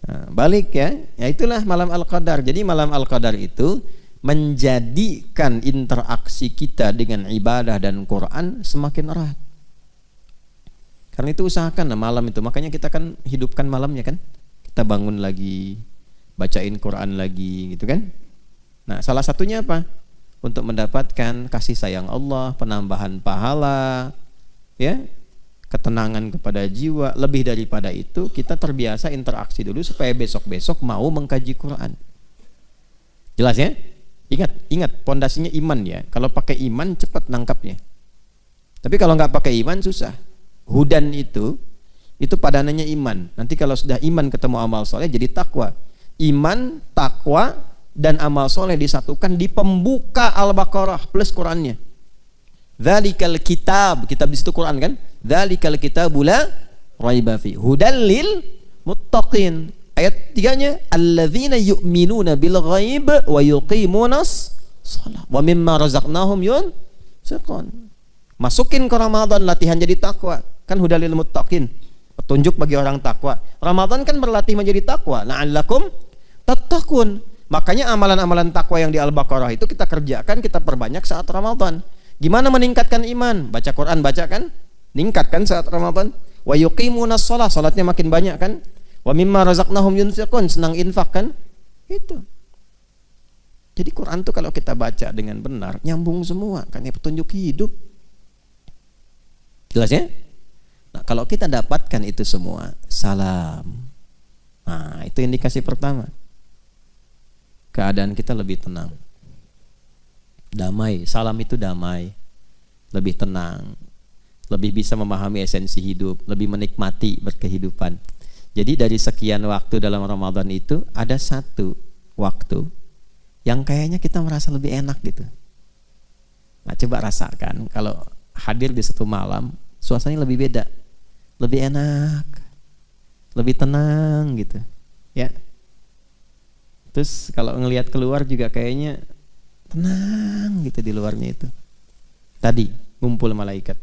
Nah, balik ya. Ya itulah malam Al-Qadar. Jadi malam Al-Qadar itu menjadikan interaksi kita dengan ibadah dan Quran semakin erat. Karena itu usahakan malam itu. Makanya kita kan hidupkan malamnya kan. Kita bangun lagi, bacain Quran lagi gitu kan. Nah, salah satunya apa? Untuk mendapatkan kasih sayang Allah, penambahan pahala, ya, ketenangan kepada jiwa. Lebih daripada itu, kita terbiasa interaksi dulu supaya besok-besok mau mengkaji Quran. Jelas ya? Ingat pondasinya iman ya. Kalau pakai iman cepat nangkapnya. Tapi kalau nggak pakai iman susah. Hudan itu padanannya iman. Nanti kalau sudah iman ketemu amal soleh jadi takwa. Iman, takwa dan amal soleh disatukan di pembuka Al-Baqarah plus Qurannya. Dzalikal kitab di situ Quran kan? Dzalikal kitabu la raiba fi hudal lil muttaqin. Ayat 3-nya alladzina yu'minuna bil ghaib wa yuqimunas shalah wa mimma razaqnahum yunfiqun. Masukin ke Ramadan latihan jadi takwa. Kan hudal lil muttaqin. Petunjuk bagi orang takwa. Ramadan kan berlatih menjadi takwa. La'allakum tattaqun. Makanya amalan-amalan takwa yang di Al-Baqarah itu kita kerjakan, kita perbanyak saat Ramadan. Gimana meningkatkan iman? Baca Quran, baca kan? Ningkatkan saat Ramadan. Wa yuqimunas shalah, salatnya makin banyak kan? Wa mimma razaqnahum yunfiqun, senang infak kan? Itu. Jadi Quran tuh kalau kita baca dengan benar, nyambung semua, kan ini petunjuk hidup. Jelas ya? Nah, kalau kita dapatkan itu semua, salam. Nah, itu indikasi pertama. Keadaan kita lebih tenang. Damai, salam itu damai. Lebih tenang. Lebih bisa memahami esensi hidup, lebih menikmati berkehidupan. Jadi dari sekian waktu dalam Ramadan itu, ada satu waktu yang kayaknya kita merasa lebih enak gitu. Nah, coba rasakan kalau hadir di satu malam, suasananya lebih beda, lebih enak, lebih tenang gitu, ya. Terus kalau ngelihat keluar juga kayaknya tenang gitu di luarnya itu. Tadi ngumpul malaikat.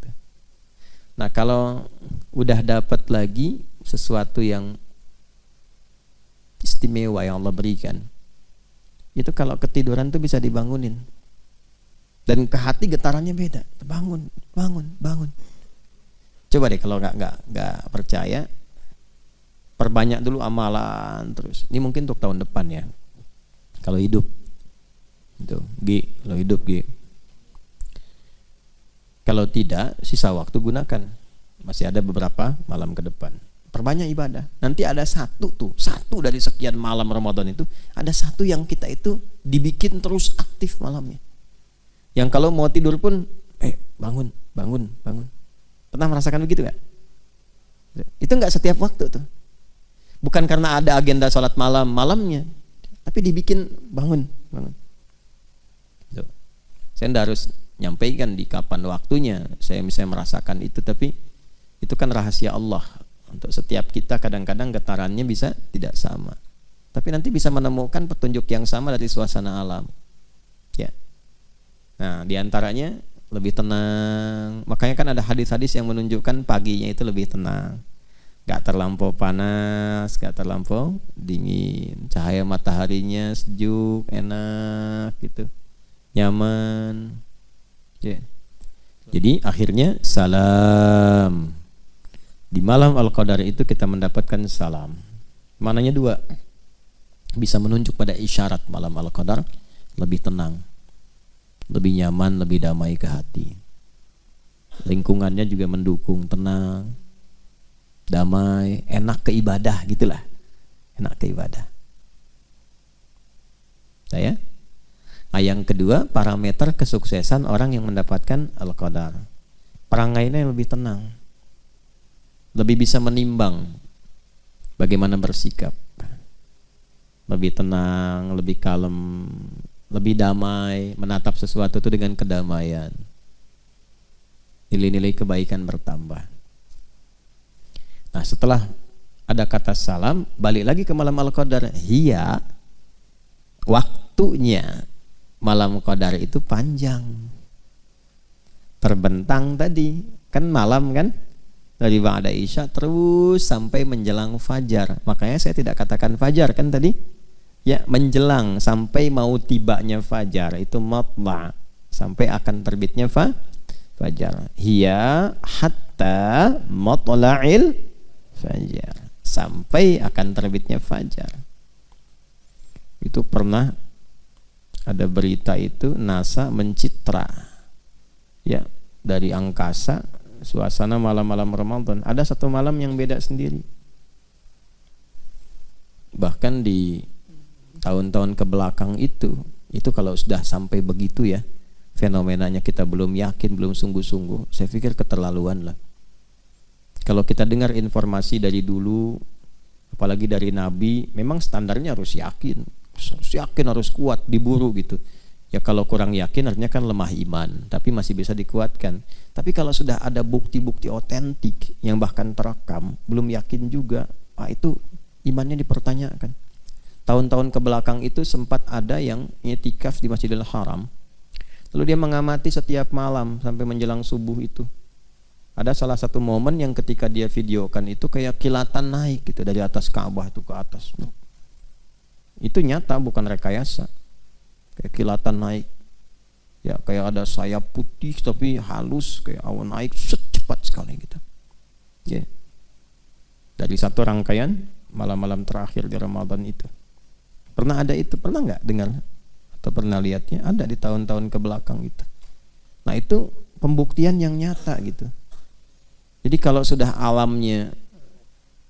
Nah, kalau udah dapat lagi sesuatu yang istimewa yang Allah berikan, itu kalau ketiduran tuh bisa dibangunin, dan ke hati getarannya beda. Bangun, bangun, bangun. Coba deh kalau nggak percaya, perbanyak dulu amalan terus. Ini mungkin untuk tahun depan ya. Kalau hidup, itu kalau hidup Kalau tidak, sisa waktu gunakan. Masih ada beberapa malam ke depan. Perbanyak ibadah. Nanti ada satu dari sekian malam Ramadan itu, ada satu yang kita itu dibikin terus aktif malamnya. Yang kalau mau tidur pun, bangun. Pernah merasakan begitu gak? Itu gak setiap waktu tuh. Bukan karena ada agenda sholat malamnya, tapi dibikin bangun. Tuh. Saya tidak harus nyampaikan di kapan waktunya saya misalnya merasakan itu, tapi itu kan rahasia Allah. Untuk setiap kita kadang-kadang getarannya bisa tidak sama, tapi nanti bisa menemukan petunjuk yang sama dari suasana alam, ya. Nah, diantaranya lebih tenang. Makanya kan ada hadis-hadis yang menunjukkan paginya itu lebih tenang, gak terlampau panas, gak terlampau dingin, cahaya mataharinya sejuk, enak gitu, nyaman, ya. Jadi akhirnya salam. Di malam Al-Qadar itu kita mendapatkan salam. Maknanya dua. Bisa menunjuk pada isyarat malam Al-Qadar lebih tenang, lebih nyaman, lebih damai ke hati. Lingkungannya juga mendukung, tenang, damai, enak ke ibadah gitulah. Enak ke ibadah. Saya. Nah, yang kedua, parameter kesuksesan orang yang mendapatkan Al-Qadar. Perangainya lebih tenang. Lebih bisa menimbang bagaimana bersikap, lebih tenang, lebih kalem, lebih damai, menatap sesuatu itu dengan kedamaian. Nilai-nilai kebaikan bertambah. Nah, setelah ada kata salam, balik lagi ke malam Al-Qadar. Hiya, waktunya malam Qadar itu panjang, terbentang tadi kan malam kan, dari ba'da isya terus sampai menjelang fajar. Makanya saya tidak katakan fajar kan tadi, ya, menjelang sampai mau tibanya fajar itu matla, sampai akan terbitnya fajar. Hiya hatta matla'il fajar, sampai akan terbitnya fajar. Itu pernah ada berita itu NASA mencitra, ya, dari angkasa suasana malam-malam Ramadan. Ada satu malam yang beda sendiri. Bahkan di tahun-tahun ke belakang itu kalau sudah sampai begitu ya, fenomenanya kita belum yakin, belum sungguh-sungguh, saya pikir keterlaluan lah. Kalau kita dengar informasi dari dulu, apalagi dari Nabi, memang standarnya harus yakin, harus kuat, diburu gitu. Ya kalau kurang yakin artinya kan lemah iman, tapi masih bisa dikuatkan. Tapi kalau sudah ada bukti-bukti otentik yang bahkan terekam, belum yakin juga, itu imannya dipertanyakan. Tahun-tahun ke belakang itu sempat ada yang i'tikaf di Masjidil Haram, lalu dia mengamati setiap malam sampai menjelang subuh itu. Ada salah satu momen yang ketika dia videokan itu kayak kilatan naik gitu dari atas Ka'bah itu ke atas. Itu nyata, bukan rekayasa. Kayak kilatan naik, ya, kayak ada sayap putih tapi halus, kayak awan naik cepat sekali gitu, ya. Dari satu rangkaian malam-malam terakhir di Ramadan itu pernah ada itu, pernah nggak dengar Kita pernah lihatnya, ada di tahun-tahun ke belakang itu. Nah itu pembuktian yang nyata gitu. Jadi kalau sudah alamnya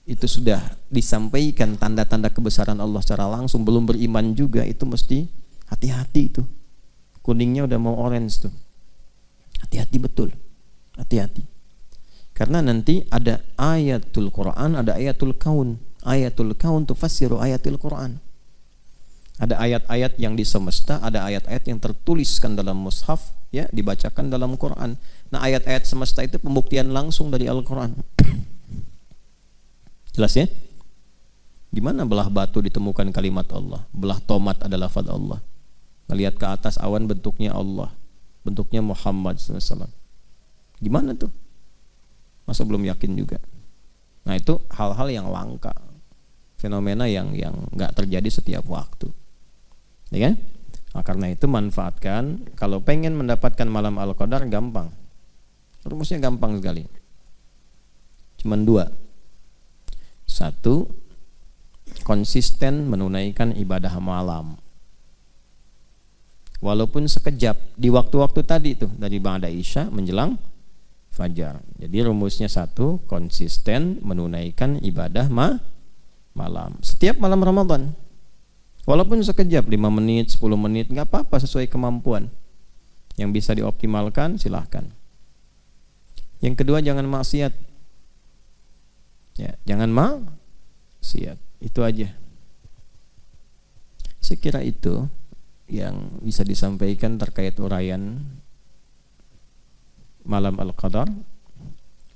itu sudah disampaikan tanda-tanda kebesaran Allah secara langsung, belum beriman juga, itu mesti hati-hati itu. Kuningnya udah mau orange tuh. Hati-hati betul. Hati-hati. Karena nanti ada ayatul Quran, ada ayatul kaun. Ayatul kaun tufassiru ayatul Quran. Ada ayat-ayat yang di semesta, ada ayat-ayat yang tertuliskan dalam mushaf, ya, dibacakan dalam Quran. Nah, ayat-ayat semesta itu pembuktian langsung dari Al-Quran. Jelas ya? Gimana belah batu ditemukan kalimat Allah, belah tomat ada lafaz Allah. Ngelihat ke atas awan bentuknya Allah, bentuknya Muhammad SAW. Gimana tuh? Masa belum yakin juga? Nah itu hal-hal yang langka, fenomena yang nggak terjadi setiap waktu, ya kan? Nah, karena itu manfaatkan. Kalau pengen mendapatkan malam Al-Qadar gampang, rumusnya gampang sekali. Cuman 2. 1, konsisten menunaikan ibadah malam, walaupun sekejap di waktu-waktu tadi tuh, dari ba'da Isya menjelang fajar. Jadi rumusnya 1, konsisten menunaikan ibadah malam setiap malam Ramadan, walaupun sekejap, 5 menit, 10 menit, nggak apa-apa, sesuai kemampuan. Yang bisa dioptimalkan silahkan. Yang kedua, jangan maksiat, ya, jangan maksiat. Itu aja. Saya kira itu yang bisa disampaikan terkait uraian malam Al-Qadar.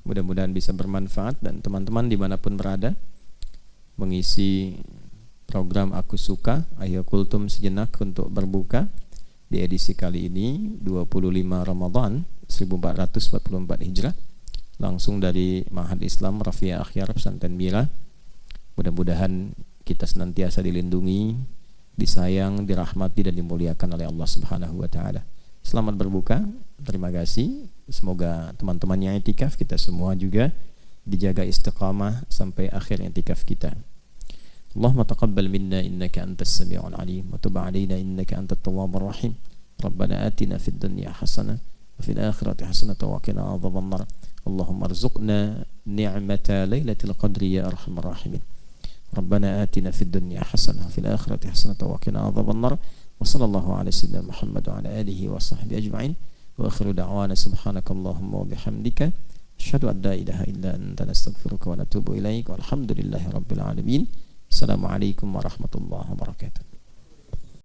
Mudah-mudahan bisa bermanfaat, dan teman-teman dimanapun berada mengisi program Aku Suka, ayo kultum sejenak untuk berbuka di edisi kali ini 25 Ramadan 1444 Hijrah, langsung dari Ma'had Islam Rafiah Akhyar Pesantren Mira. Mudah-mudahan kita senantiasa dilindungi, disayang, dirahmati, dan dimuliakan oleh Allah Subhanahu wa taala. Selamat berbuka. Terima kasih. Semoga teman-teman yang i'tikaf, kita semua juga dijaga istiqamah sampai akhir i'tikaf kita. Allahumma taqabbal minna innaka antas sami'ul alim wa tub 'alaina innaka antat tawwabur rahim. Rabbana atina fid dunya hasanah wa fil akhirati hasanah wa qina adzabannar. Allahumma arzuqna ni'mata lailatul qadri ya arhamar rahimin. Rabbana atina fid dunya hasanah wa fil akhirati hasanah wa qina adzabannar. Wa sallallahu ala sayyidina Muhammad wa ala alihi wa sahbihi ajma'in. Wa akhiru da'wana subhanakallahumma wa bihamdika asyhadu an la ilaha illa anta nastaghfiruka wa natubu ilaik. Walhamdulillahi rabbil alamin. Assalamualaikum warahmatullahi wabarakatuh.